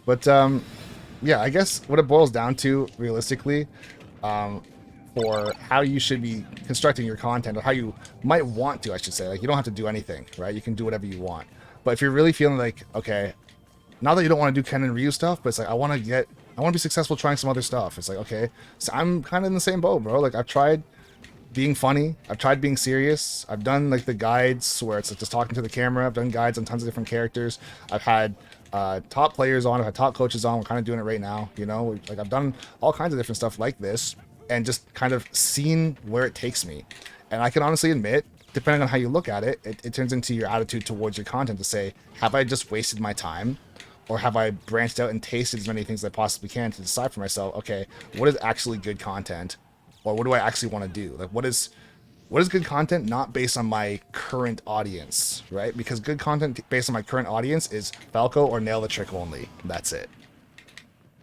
But yeah, I guess what it boils down to realistically, for how you should be constructing your content, or how you might want to, I should say. Like, you don't have to do anything, right? You can do whatever you want. But if you're really feeling like, okay, not that you don't want to do Ken and Ryu stuff, but it's like, I want to be successful trying some other stuff. It's like, okay, so I'm kind of in the same boat, bro. Like, I've tried being funny. I've tried being serious. I've done like the guides where it's like just talking to the camera. I've done guides on tons of different characters. I've had top players on. I've had top coaches on. We're kind of doing it right now, you know? Like, I've done all kinds of different stuff like this, and just kind of seen where it takes me. And I can honestly admit, depending on how you look at it, it turns into your attitude towards your content to say, have I just wasted my time? Or have I branched out and tasted as many things as I possibly can to decide for myself, okay, what is actually good content? Or what do I actually want to do? Like, what is good content not based on my current audience, right? Because good content based on my current audience is Falco or Nail the Trick only. That's it.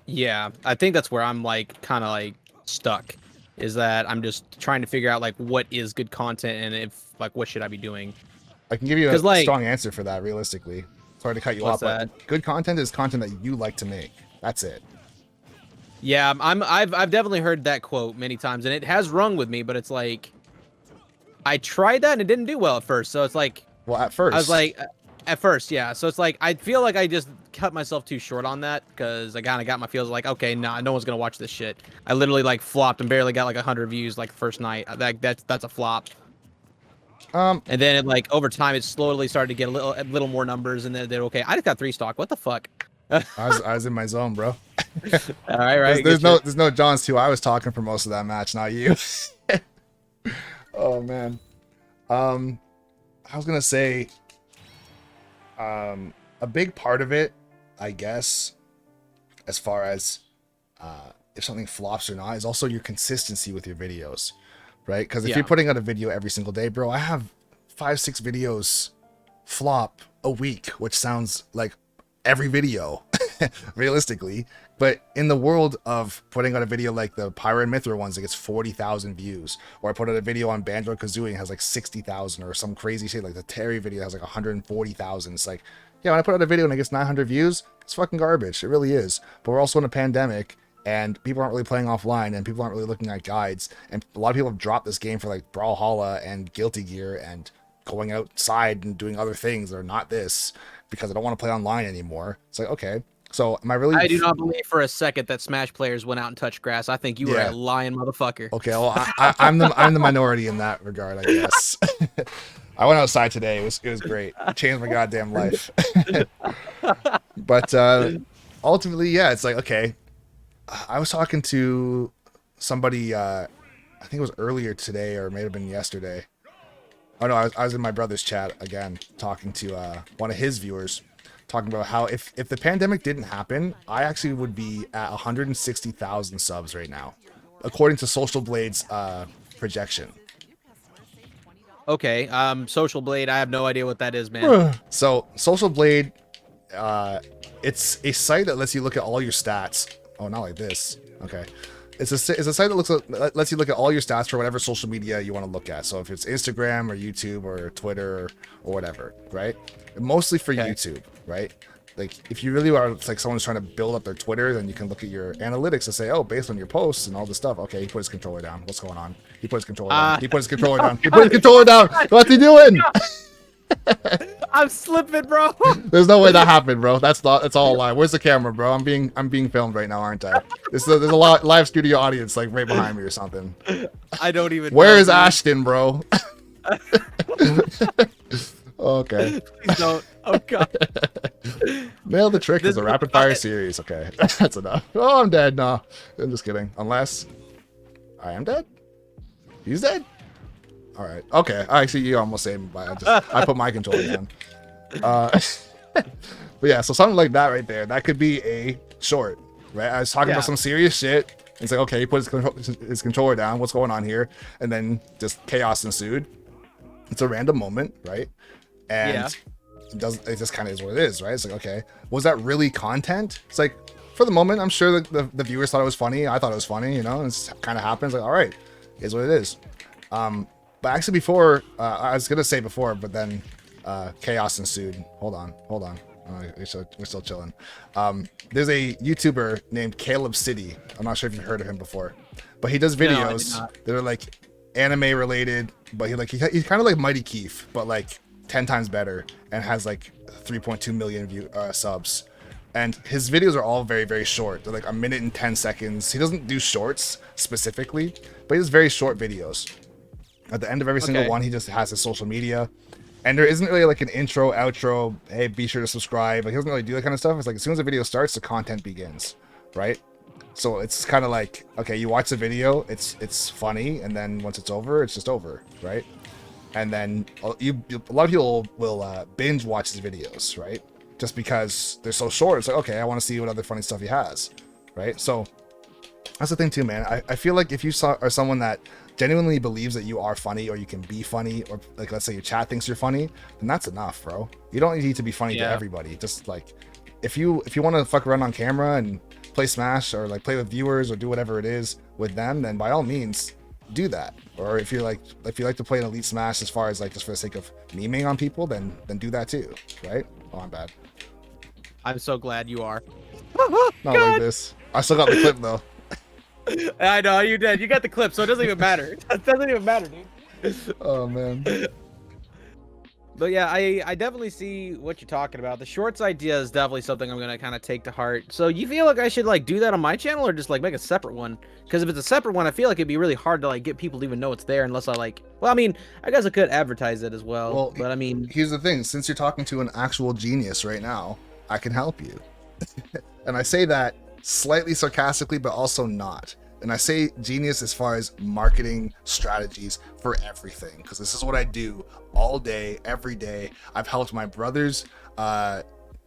Yeah, I think that's where I'm like kind of like stuck, is that I'm just trying to figure out like what is good content, and if like what should I be doing. I can give you a like, strong answer for that realistically. Sorry to cut you off, but good content is content that you like to make. That's it. Yeah, I've definitely heard that quote many times, and it has rung with me. But it's like, I tried that and it didn't do well at first. So it's like, well, at first I was like, at first, yeah. So it's like I feel like I just cut myself too short on that, because I kind of got my feels like, okay, nah, no one's gonna watch this shit. I literally like flopped and barely got like 100 views like the first night. That's a flop. And then it, like, over time, it slowly started to get a little more numbers, and then they're okay. I just got 3 stock. What the fuck? I was in my zone, bro. All right. There's no Johns too. I was talking for most of that match, not you. Oh man. I was gonna say, a big part of it, I guess, as far as if something flops or not, is also your consistency with your videos. Right? Because if you're putting out a video every single day, bro, I have 5-6 videos flop a week, which sounds like every video, realistically. But in the world of putting out a video like the Pyro and Mithra ones that gets 40,000 views, or I put out a video on Banjo Kazooie and has like 60,000, or some crazy shit like the Terry video has like 140,000. It's like, yeah, when I put out a video and it gets 900 views, it's fucking garbage. It really is. But we're also in a pandemic, and people aren't really playing offline, and people aren't really looking at guides, and a lot of people have dropped this game for like Brawlhalla and Guilty Gear and going outside and doing other things that are not this, because I don't want to play online anymore. It's like, okay, so am I really... I do not believe for a second that Smash players went out and touched grass. I think you were a lying motherfucker. Okay, well, I'm the minority in that regard, I guess. I went outside today. It was great. It changed my goddamn life. But ultimately, yeah, it's like, okay, I was talking to somebody, I think it was earlier today, or it may have been yesterday. Oh no, I was in my brother's chat again, talking to one of his viewers, talking about how if the pandemic didn't happen, I actually would be at 160,000 subs right now, according to Social Blade's projection. Okay, Social Blade, I have no idea what that is, man. So Social Blade, it's a site that lets you look at all your stats. Oh, not like this. Okay. It's a site that lets you look at all your stats for whatever social media you want to look at. So if it's Instagram or YouTube or Twitter or whatever, right? Mostly for YouTube, right? Like, if you really are, it's like someone's trying to build up their Twitter, then you can look at your analytics and say, oh, based on your posts and all this stuff, okay, he put his controller down. What's going on? He put his controller down. He put his controller down. He put his controller down. What's he doing? I'm slipping, bro. There's no way that happened, bro. That's all a lie. Where's the camera, bro? I'm being filmed right now, aren't I? There's a live studio audience like right behind me or something. I don't even. Where is Ashton, bro? Okay. Please don't. Oh god. Nail the Trick is a rapid fire series. Okay, that's enough. Oh, I'm dead. No, I'm just kidding. Unless I am dead. He's dead. All right. Okay. Actually, you almost saved me by I put my controller down. But yeah, so something like that right there, that could be a short, right? I was talking about some serious shit. It's like, okay, he put his controller down. What's going on here? And then just chaos ensued. It's a random moment, right? And it just kind of is what it is, right? It's like, okay, was that really content? It's like, for the moment, I'm sure that the viewers thought it was funny. I thought it was funny, you know, and it kind of happens. Like, all right, is what it is. But actually before, I was going to say before, but then chaos ensued. Hold on. We're still chilling. There's a YouTuber named Caleb City. I'm not sure if you've heard of him before, but he does No, I did videos not. that are like anime related. But he's kind of like Mighty Keith, but like 10 times better, and has like 3.2 million subs. And his videos are all very, very short. They're like a minute and 10 seconds. He doesn't do shorts specifically, but he does very short videos. At the end of every single one, he just has his social media. And there isn't really like an intro, outro, hey, be sure to subscribe. Like, he doesn't really do that kind of stuff. It's like as soon as the video starts, the content begins, right? So it's kind of like, okay, you watch the video, it's funny, and then once it's over, it's just over, right? And then a lot of people will binge watch his videos, right? Just because they're so short. It's like, okay, I want to see what other funny stuff he has, right? So that's the thing too, man. I feel like if you are someone that genuinely believes that you are funny, or you can be funny, or like let's say your chat thinks you're funny, then that's enough, bro. You don't need to be funny to everybody. Just like if you want to fuck around on camera and play Smash, or like play with viewers, or do whatever it is with them, then by all means do that. Or if you like to play an Elite Smash as far as like just for the sake of memeing on people, then do that too, right? Oh, I'm bad. I'm so glad you are. Not like this. I still got the clip though. I know you did. You got the clip, so it doesn't even matter. It doesn't even matter, dude. Oh man. But yeah, I definitely see what you're talking about. The shorts idea is definitely something I'm gonna kind of take to heart. So you feel like I should like do that on my channel, or just like make a separate one? Because if it's a separate one, I feel like it'd be really hard to like get people to even know it's there unless I like. Well, I mean, I guess I could advertise it as well. But I mean, here's the thing: since you're talking to an actual genius right now, I can help you. And I say that slightly sarcastically, but also not. And I say genius as far as marketing strategies for everything, because this is what I do all day, every day. I've helped my brother's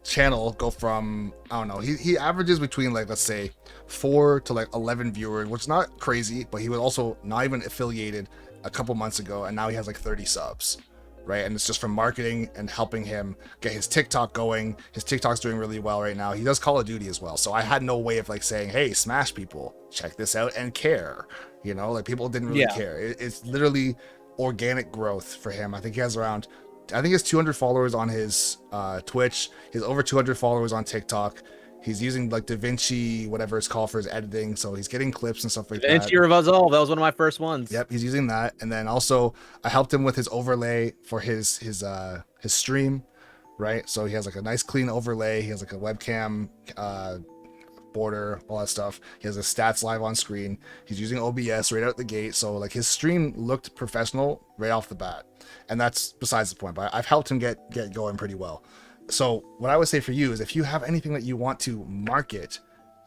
channel go from, I don't know, he averages between like, let's say 4 to like 11 viewers, which is not crazy, but he was also not even affiliated a couple months ago, and now he has like 30 subs. Right, and it's just from marketing and helping him get his TikTok going. His TikTok's doing really well right now. He does Call of Duty as well, so I had no way of like saying, hey, Smash people, check this out and care. You know, like people didn't really care. It's literally organic growth for him. I think he has 200 followers on his Twitch. He has over 200 followers on TikTok. He's using like DaVinci, whatever it's called, for his editing. So he's getting clips and stuff like that. DaVinci or Izaw, that was one of my first ones. Yep, he's using that. And then also I helped him with his overlay for his stream, right? So he has like a nice clean overlay. He has like a webcam border, all that stuff. He has his stats live on screen. He's using OBS right out the gate. So like his stream looked professional right off the bat. And that's besides the point, but I've helped him get going pretty well. So what I would say for you is, if you have anything that you want to market,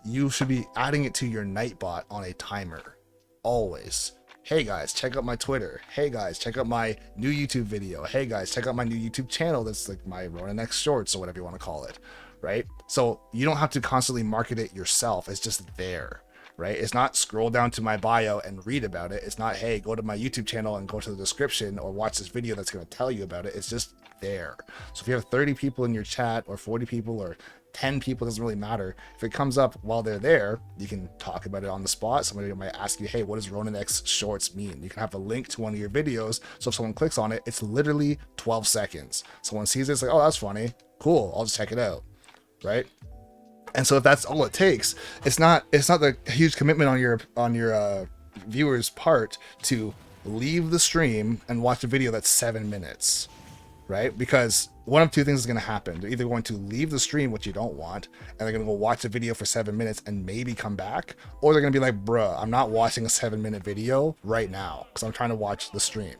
you should be adding it to your Nightbot on a timer. Always. Hey guys, check out my Twitter. Hey guys, check out my new YouTube video. Hey guys, check out my new YouTube channel. That's like my RoninX Shorts, or whatever you want to call it. Right? So you don't have to constantly market it yourself. It's just there. Right? It's not scroll down to my bio and read about it. It's not, hey, go to my YouTube channel and go to the description or watch this video that's going to tell you about it. It's just there. So if you have 30 people in your chat, or 40 people, or 10 people, doesn't really matter. If it comes up while they're there, you can talk about it on the spot. Somebody might ask you, hey, what does RoninX Shorts mean? You can have a link to one of your videos. So if someone clicks on it, it's literally 12 seconds. Someone sees it, it's like, oh, that's funny. Cool. I'll just check it out. Right? And so if that's all it takes, it's not the huge commitment on your viewers' part to leave the stream and watch a video that's 7 minutes, right? Because one of two things is going to happen. They're either going to leave the stream, which you don't want, and they're going to go watch a video for 7 minutes and maybe come back, or they're going to be like, bruh, I'm not watching a 7-minute video right now because I'm trying to watch the stream,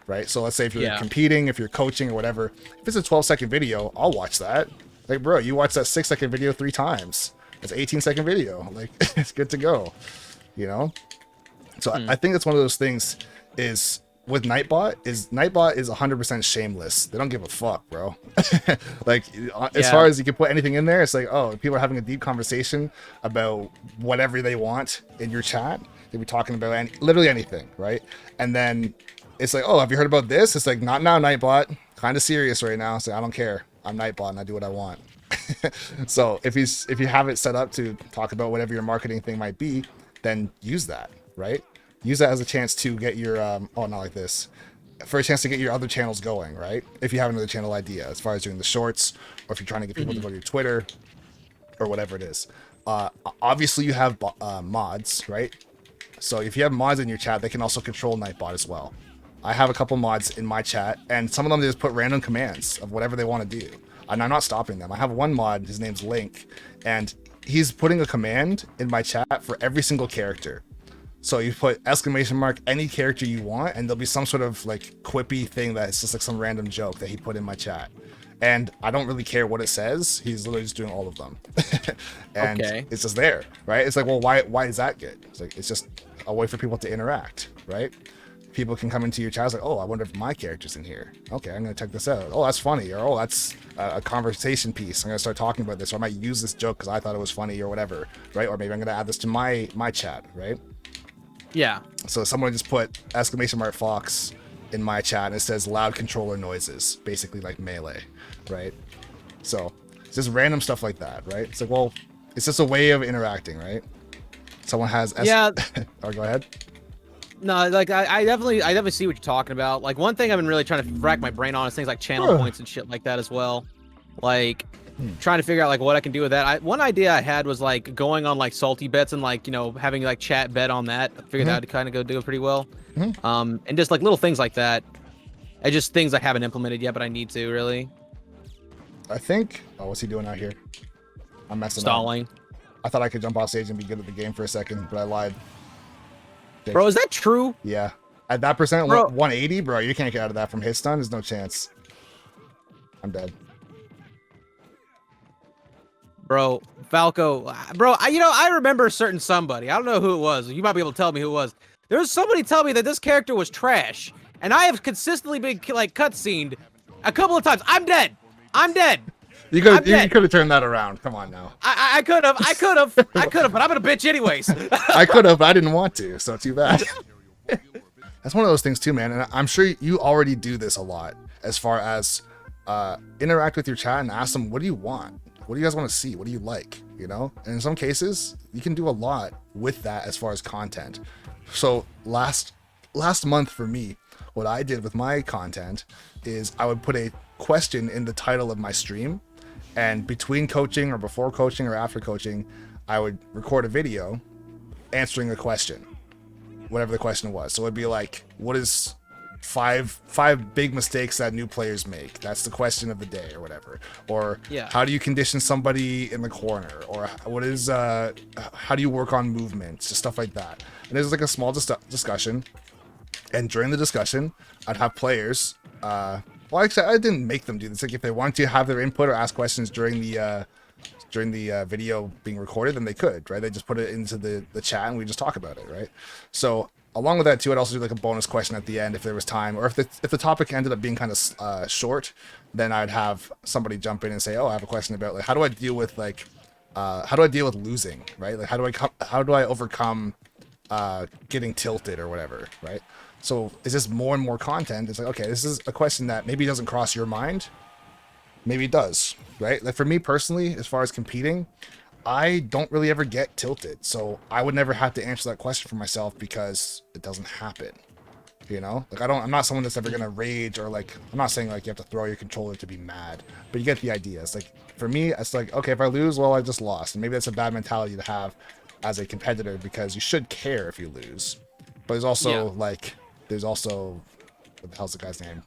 right? So let's say if you're competing, if you're coaching or whatever, if it's a 12-second video, I'll watch that. Like, bro, you watch that 6-second video 3 times. It's an 18-second video. Like, it's good to go, you know? So I think that's one of those things is with Nightbot is 100% shameless. They don't give a fuck, bro. Like, as far as you can put anything in there, it's like, oh, people are having a deep conversation about whatever they want in your chat. They'll be talking about literally anything, right? And then it's like, oh, have you heard about this? It's like, not now, Nightbot. Kind of serious right now. So I don't care. I'm Nightbot and I do what I want. So if you have it set up to talk about whatever your marketing thing might be, then use that, right? Use that as a chance to get your oh, not like this. for a chance to get your other channels going, right? If you have another channel idea, as far as doing the shorts, or if you're trying to get people to go to your Twitter, or whatever it is. Obviously, you have mods, right? So if you have mods in your chat, they can also control Nightbot as well. I have a couple mods in my chat, and some of them they just put random commands of whatever they want to do. And I'm not stopping them. I have one mod, his name's Link, and he's putting a command in my chat for every single character. So you put exclamation mark any character you want, and there'll be some sort of like quippy thing that's just like some random joke that he put in my chat. And I don't really care what it says. He's literally just doing all of them. And it's just there, right? It's like, well, why is that good? It's like, it's just a way for people to interact, right? People can come into your chat, it's like, oh, I wonder if my character's in here. Okay, I'm gonna check this out. Oh, that's funny. Or, oh, that's a conversation piece. I'm gonna start talking about this. Or I might use this joke because I thought it was funny or whatever, right? Or maybe I'm gonna add this to my chat, right? Yeah. So someone just put exclamation mark Fox in my chat, and it says loud controller noises, basically like Melee, right? So it's just random stuff like that, right? It's like, well, it's just a way of interacting, right? Someone has oh, go ahead. No, like I definitely see what you're talking about. Like one thing I've been really trying to rack my brain on is things like channel points and shit like that as well. Like trying to figure out like what I can do with that. One idea I had was like going on like salty bets and like, you know, having like chat bet on that. I figured that would kind of go do it pretty well. And just like little things like that. And just things I haven't implemented yet, but I need to really. I think. Oh, what's he doing out here? I'm messing Stalling. up. I thought I could jump off stage and be good at the game for a second, but I lied. Bro, is that true? Yeah. At that percent, bro, 180, bro, you can't get out of that from hit stun. There's no chance. I'm dead. Bro, Falco, bro, I remember a certain somebody. I don't know who it was. You might be able to tell me who it was. There was somebody tell me that this character was trash, and I have consistently been like cutscened a couple of times. I'm dead. I'm dead. You could have turned that around. Come on now. I could have, but I'm gonna bitch anyways. I could have, but I didn't want to, so too bad. That's one of those things too, man. And I'm sure you already do this a lot, as far as interact with your chat and ask them, what do you want? What do you guys want to see? What do you like? You know? And in some cases, you can do a lot with that as far as content. So last month for me, what I did with my content is I would put a question in the title of my stream, and between coaching or before coaching or after coaching, I would record a video answering a question, whatever the question was. So it'd be like, what is five big mistakes that new players make? That's the question of the day or whatever. Or how do you condition somebody in the corner? Or what is how do you work on movements? Just stuff like that. And there's like a small discussion. And during the discussion, I'd have players. Well, actually, I didn't make them do this. Like, if they want to have their input or ask questions during the video being recorded, then they could, right? They just put it into the chat and we just talk about it, right? So along with that too, I'd also do like a bonus question at the end if there was time, or if the topic ended up being kind of short, then I'd have somebody jump in and say, oh, I have a question about like how do I deal with losing, right? Like how do I overcome getting tilted or whatever, right? So it's just more and more content. It's like, okay, this is a question that maybe doesn't cross your mind. Maybe it does, right? Like for me personally, as far as competing, I don't really ever get tilted. So I would never have to answer that question for myself because it doesn't happen. You know, like I'm not someone that's ever going to rage, or like, I'm not saying like you have to throw your controller to be mad, but you get the idea. It's like, for me, it's like, okay, if I lose, well, I just lost. And maybe that's a bad mentality to have as a competitor, because you should care if you lose. But there's also there's also, what the hell's the guy's name?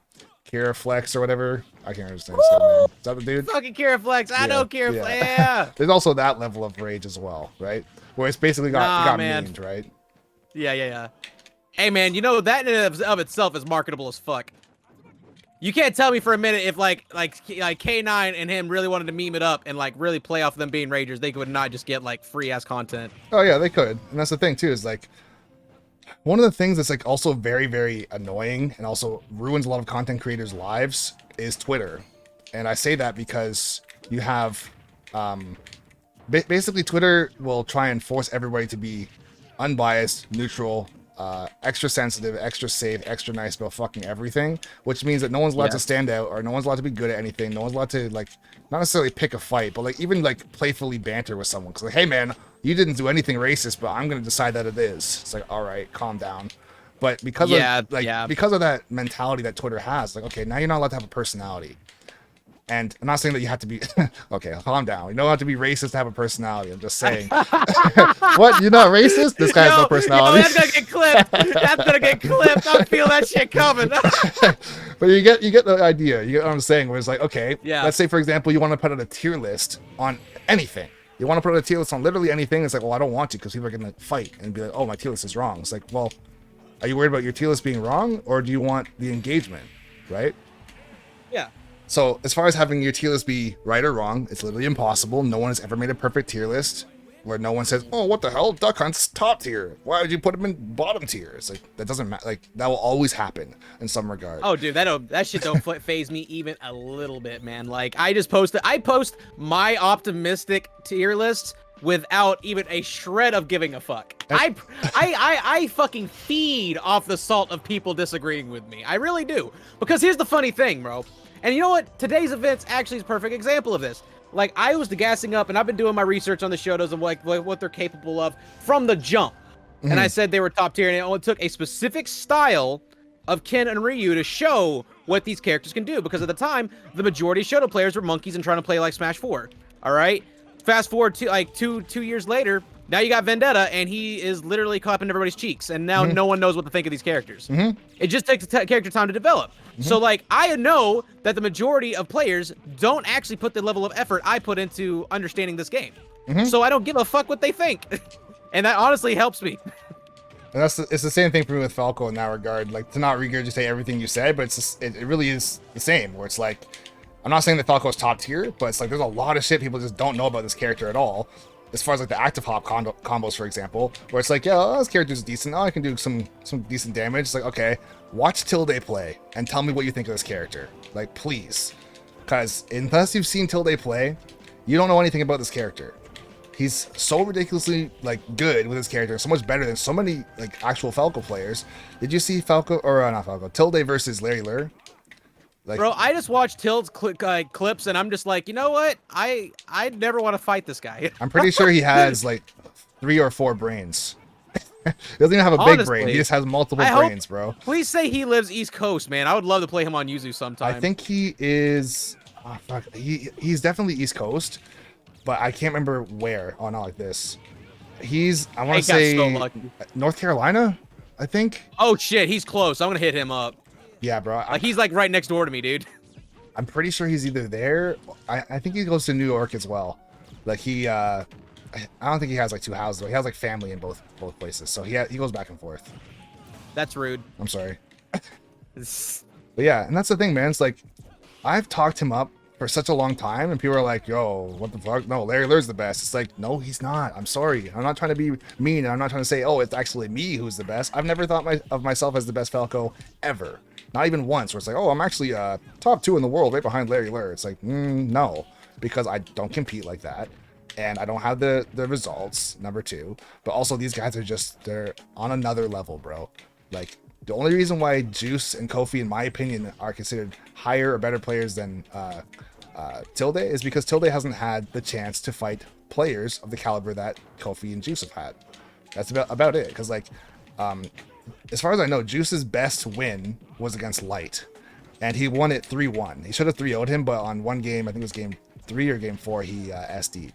Kira Flex or whatever. I can't understand his name. Is that the dude? Fucking Kira Flex. I know Kira Flex. Yeah. There's also that level of rage as well, right? Where it's basically got memed, right? Yeah. Hey, man, you know, that in and of itself is marketable as fuck. You can't tell me for a minute if like K9 and him really wanted to meme it up and like really play off them being ragers, they could not just get like free ass content. Oh yeah, they could. And that's the thing too, is like, one of the things that's like also very, very annoying and also ruins a lot of content creators' lives is Twitter. And I say that because you have, basically Twitter will try and force everybody to be unbiased, neutral, extra sensitive, extra safe, extra nice about fucking everything, which means that no one's allowed to stand out, or no one's allowed to be good at anything. No one's allowed to like, not necessarily pick a fight, but like even like playfully banter with someone. Cause like, hey man, you didn't do anything racist, but I'm going to decide that it is. It's like, all right, calm down. But because Yeah, of like yeah. because of that mentality that Twitter has, like, okay, now you're not allowed to have a personality. And I'm not saying that you have to be okay, calm down. You don't have to be racist to have a personality. I'm just saying. What? You're not racist? This guy has no personality. Yo, that's gonna get clipped. That's gonna get clipped. I feel that shit coming. But you get the idea. You get what I'm saying? Where it's like, okay, Yeah. let's say for example, you want to put out a tier list on anything. You want to put out a tier list on literally anything. It's like, well, I don't want to because people are gonna fight and be like, oh, my tier list is wrong. It's like, well, are you worried about your tier list being wrong, or do you want the engagement, right? Yeah. So as far as having your tier list be right or wrong, it's literally impossible. No one has ever made a perfect tier list where no one says, oh, what the hell? Duck Hunt's top tier. Why would you put him in bottom tier? It's like, that doesn't matter. Like, that will always happen in some regard. Oh, dude, that shit don't phase me even a little bit, man. Like, I post my optimistic tier lists without even a shred of giving a fuck. I fucking feed off the salt of people disagreeing with me. I really do. Because here's the funny thing, bro. And you know what? Today's events actually is a perfect example of this. Like, I was gassing up, and I've been doing my research on the Shotos and what they're capable of from the jump. Mm-hmm. And I said they were top tier, and it only took a specific style of Ken and Ryu to show what these characters can do. Because at the time, the majority of Shoto players were monkeys and trying to play like Smash 4. All right? Fast forward to like two years later, now you got Vendetta, and he is literally clapping everybody's cheeks, and now no one knows what to think of these characters. It just takes character time to develop. So, like, I know that the majority of players don't actually put the level of effort I put into understanding this game. So I don't give a fuck what they think. And that honestly helps me. And it's the same thing for me with Falco in that regard. Like, to not regurgitate everything you said, but it really is the same, where it's like, I'm not saying that Falco is top tier, but it's like there's a lot of shit people just don't know about this character at all. As far as like the active hop combos, for example, where it's like, yeah, this character's decent. Oh, I can do some decent damage. It's like, okay, watch Tilde play and tell me what you think of this character. Like, please. Because unless you've seen Tilde play, you don't know anything about this character. He's so ridiculously, like, good with his character, so much better than so many, like, actual Falco players. Did you see Falco, or not Falco, Tilde versus LarryLurr? Like, bro, I just watched Tilde's clips, and I'm just like, you know what? I never want to fight this guy. I'm pretty sure he has like 3 or 4 brains. He doesn't even have a big brain. He just has multiple brains, bro. Please say he lives East Coast, man. I would love to play him on Yuzu sometime. I think he is. Oh, fuck. He's definitely East Coast, but I can't remember where. Oh, not like this. I want to say so North Carolina, I think. Oh shit, he's close. I'm gonna hit him up. Yeah, bro. Like, he's like right next door to me, dude. I'm pretty sure he's either there. I think he goes to New York as well. Like, I don't think he has like 2 houses, but he has like family in both places. So he goes back and forth. That's rude. I'm sorry. But yeah, and that's the thing, man. It's like, I've talked him up for such a long time, and people are like, yo, what the fuck? No, LarryLurr's the best. It's like, no, he's not. I'm sorry. I'm not trying to be mean, and I'm not trying to say, oh, it's actually me who's the best. I've never thought of myself as the best Falco ever. Not even once, where it's like, oh, I'm actually top 2 in the world right behind LarryLurr. It's like, no, because I don't compete like that, and I don't have the results, number 2. But also, these guys are they're on another level, bro. Like, the only reason why Juice and Kofi, in my opinion, are considered higher or better players than Tilde is because Tilde hasn't had the chance to fight players of the caliber that Kofi and Juice have had. That's about it. Because, like, as far as I know, Juice's best win was against Light, and he won it 3-1. He should have 3-0'd him, but on one game, I think it was game 3 or game 4, he SD'd.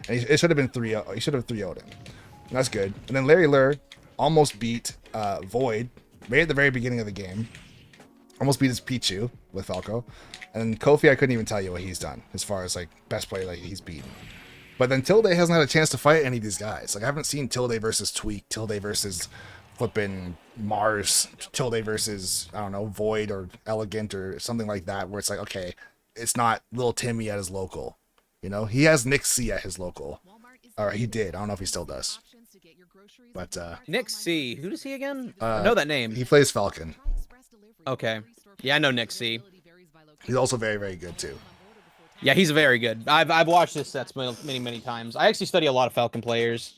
And it should have been 3-0. He should have 3-0'd him. And that's good. And then LarryLurr almost beat Void right at the very beginning of the game. Almost beat his Pichu with Falco. And Kofi, I couldn't even tell you what he's done as far as like best player that he's beaten. But then Tilde hasn't had a chance to fight any of these guys. Like, I haven't seen Tilde versus Tweak, Tilde versus flipping Mars, Tilde versus, I don't know, Void or Elegant or something like that, where it's like, okay, it's not Lil Timmy at his local. You know, he has Nick C at his local. Or he did. I don't know if he still does. But Nick C. Who does he again? I know that name. He plays Falcon. Okay. Yeah, I know Nick C. He's also very, very good too. Yeah, he's very good. I've watched his sets many times. I actually study a lot of Falcon players,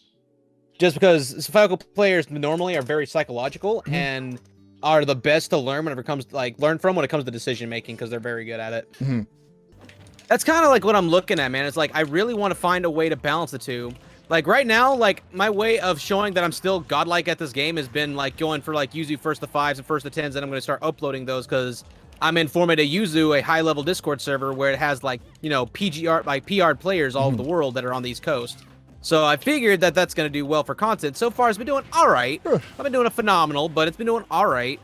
just because Falcon players normally are very psychological and are the best to learn whenever it comes to, like, learn from when it comes to decision making, because they're very good at it. That's kind of like what I'm looking at, man. It's like, I really want to find a way to balance the two, Like right now, like my way of showing that I'm still godlike at this game has been like going for like Yuzu first to 5s and first to 10s, and I'm going to start uploading those because I'm informed to Yuzu, a high level Discord server where it has like, you know, PGR, like PR players all over the world that are on the East Coast. So I figured that that's going to do well for content. So far, it's been doing all right. I've been doing a phenomenal, but it's been doing all right.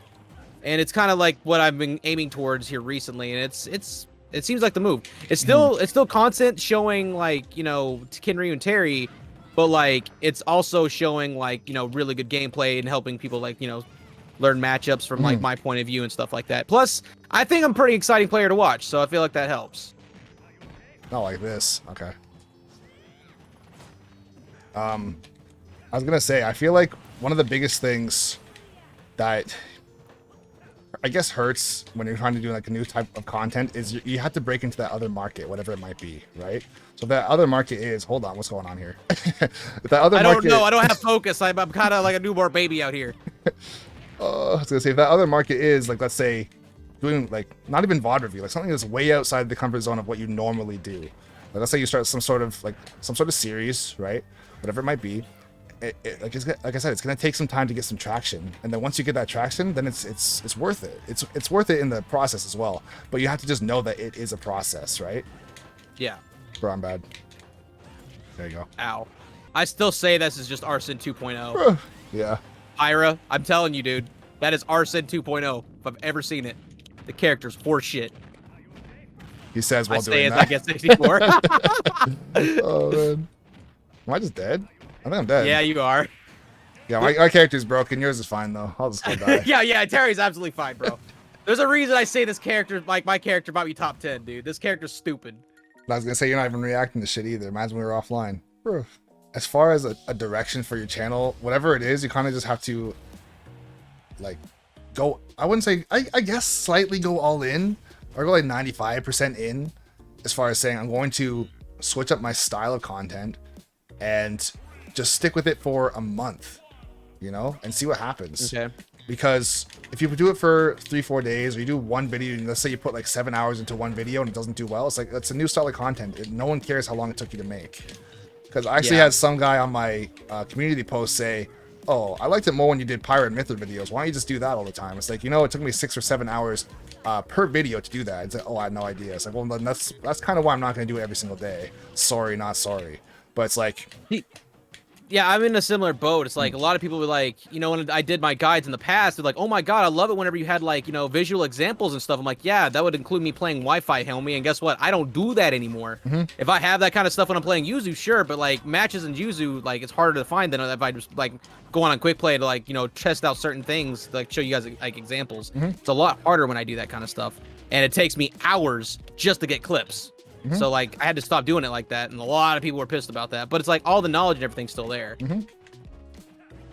And it's kind of like what I've been aiming towards here recently, and it seems like the move. It's still content showing like, you know, Kinryu and Terry, but like it's also showing like, you know, really good gameplay and helping people like, you know, learn matchups from like my point of view and stuff like that. Plus, I think I'm a pretty exciting player to watch, so I feel like that helps. Not like this. Okay. I was gonna say, I feel like one of the biggest things that I guess hurts when you're trying to do like a new type of content is you have to break into that other market, whatever it might be, right? So if that other market is, hold on, what's going on here? If that other I don't market, know. I don't have focus. I'm kind of like a newborn baby out here. I was gonna say, if that other market is like, let's say, doing like not even VOD review, like something that's way outside the comfort zone of what you normally do. Like, let's say you start some sort of series, right? Whatever it might be. Like I said, it's gonna take some time to get some traction, and then once you get that traction, then it's worth it. It's worth it in the process as well. But you have to just know that it is a process, right? Yeah. Bro, I'm bad. There you go. Ow. I still say this is just Arson 2.0. Yeah. Ira, I'm telling you, dude, that is Arson 2.0. If I've ever seen it, the character's horseshit. He says while I doing say that. as I get 64. Oh man. Am I just dead? I think I'm dead. Yeah, you are. Yeah, my character's broken. Yours is fine though. I'll just go die. yeah, Terry's absolutely fine, bro. There's a reason I say this character, like my character might be top 10, dude. This character's stupid. I was gonna say you're not even reacting to shit either. Imagine we were offline. Bro. As far as a direction for your channel, whatever it is, you kind of just have to like go. I wouldn't say, I guess slightly go all in, or go like 95% in, as far as saying I'm going to switch up my style of content and just stick with it for a month, you know, and see what happens. Okay. Because if you do it for 3-4 days, or you do one video, and let's say you put like 7 hours into one video and it doesn't do well, it's like, it's a new style of content. No one cares how long it took you to make. Because I actually had some guy on my community post say, oh, I liked it more when you did Pirate and Myther videos. Why don't you just do that all the time? It's like, you know, it took me 6 or 7 hours per video to do that. It's like, oh, I had no idea. It's like, well, then that's kind of why I'm not going to do it every single day. Sorry, not sorry. But it's like... Yeah, I'm in a similar boat. It's like a lot of people were like, you know, when I did my guides in the past, they're like, oh my god, I love it whenever you had like, you know, visual examples and stuff. I'm like, yeah, that would include me playing Wi-Fi, homie. And guess what? I don't do that anymore. If I have that kind of stuff when I'm playing Yuzu, sure, but like matches in Yuzu, like it's harder to find than if I just like go on quick play to like, you know, test out certain things, like show you guys like examples. It's a lot harder when I do that kind of stuff, and it takes me hours just to get clips. So like I had to stop doing it like that, and a lot of people were pissed about that. But it's like all the knowledge and everything's still there.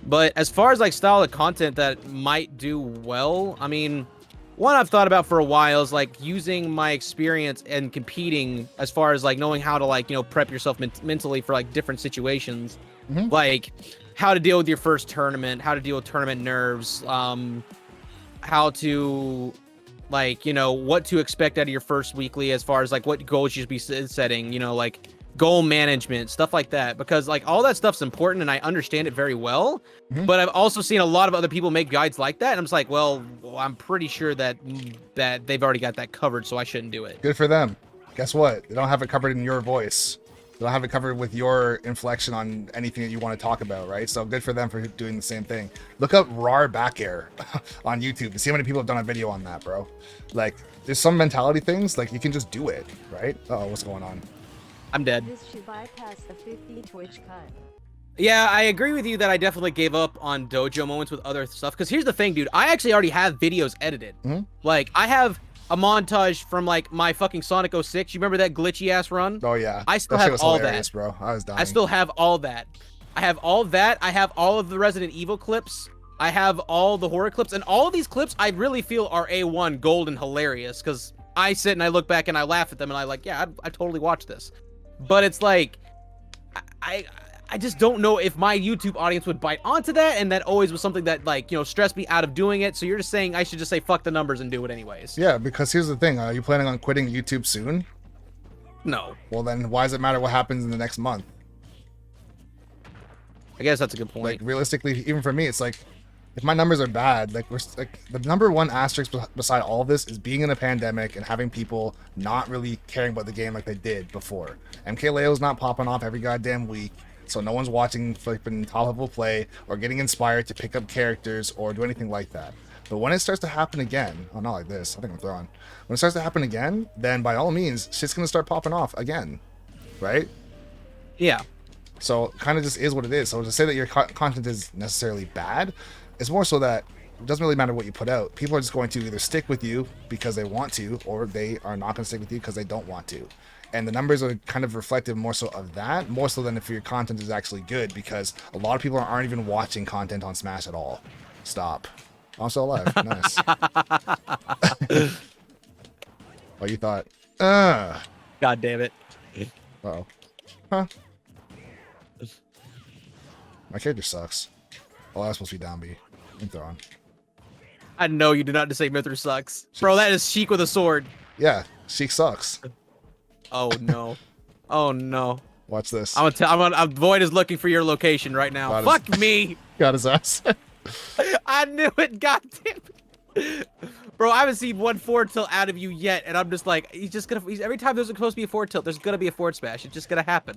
But as far as like style of content that might do well, I mean, one I've thought about for a while is like using my experience and competing as far as like knowing how to like, you know, prep yourself mentally for like different situations, like how to deal with your first tournament, how to deal with tournament nerves, how to like, you know, what to expect out of your first weekly as far as like what goals you should be setting, you know, like goal management, stuff like that, because like all that stuff's important and I understand it very well. But I've also seen a lot of other people make guides like that, and I'm just like, well, I'm pretty sure that they've already got that covered, so I shouldn't do it. Good for them. Guess what? They don't have it covered in your voice. They don't have it covered with your inflection on anything that you want to talk about, right? So good for them for doing the same thing. Look up RAR back air on YouTube and see how many people have done a video on that, bro. Like, there's some mentality things, like you can just do it, right? Oh, what's going on? I'm dead. This should bypass the 50 Twitch cut. Yeah, I agree with you that I definitely gave up on dojo moments with other stuff. Because here's the thing, dude. I actually already have videos edited. Like, I have a montage from, like, my fucking Sonic 06. You remember that glitchy-ass run? Oh, yeah. I still That shit have was all hilarious, that. bro. I was dying. I still have all that. I have all that. I have all of the Resident Evil clips. I have all the horror clips. And all of these clips, I really feel are A1 gold and hilarious. Because I sit and I look back and I laugh at them and I like, yeah, I totally watched this. But it's like, I just don't know if my YouTube audience would bite onto that, and that always was something that, like, you know, stressed me out of doing it. So you're just saying I should just say fuck the numbers and do it anyways. Yeah, because here's the thing. Are you planning on quitting YouTube soon? No. Well, then why does it matter what happens in the next month? I guess that's a good point. Like realistically, even for me, it's like if my numbers are bad, like we're like the number one asterisk beside all of this is being in a pandemic and having people not really caring about the game like they did before. MKLeo's not popping off every goddamn week, so no one's watching flipping top level play or getting inspired to pick up characters or do anything like that. But when it starts to happen again, oh, not like this, I think I'm throwing. When it starts to happen again, then by all means, shit's gonna start popping off again, right? Yeah. So kind of just is what it is. So to say that your content is necessarily bad, it's more so that it doesn't really matter what you put out. People are just going to either stick with you because they want to, or they are not going to stick with you because they don't want to. And the numbers are kind of reflective more so of that, more so than if your content is actually good, because a lot of people aren't even watching content on Smash at all. Stop. I'm still alive. Nice. Oh, you thought. God damn it. Uh-oh. Huh. My character sucks. Oh, that's supposed to be down B. I'm throwing. I know you did not just say Mithra sucks. Bro, that is Sheik with a sword. Yeah, she sucks. Oh no. Oh no. Watch this. I'm gonna Void is looking for your location right now. Got Fuck me. Got his ass. I knew it, goddamn it. Bro, I haven't seen one forward tilt out of you yet, and I'm just like, he's every time there's supposed to be a forward tilt, there's gonna be a forward smash. It's just gonna happen.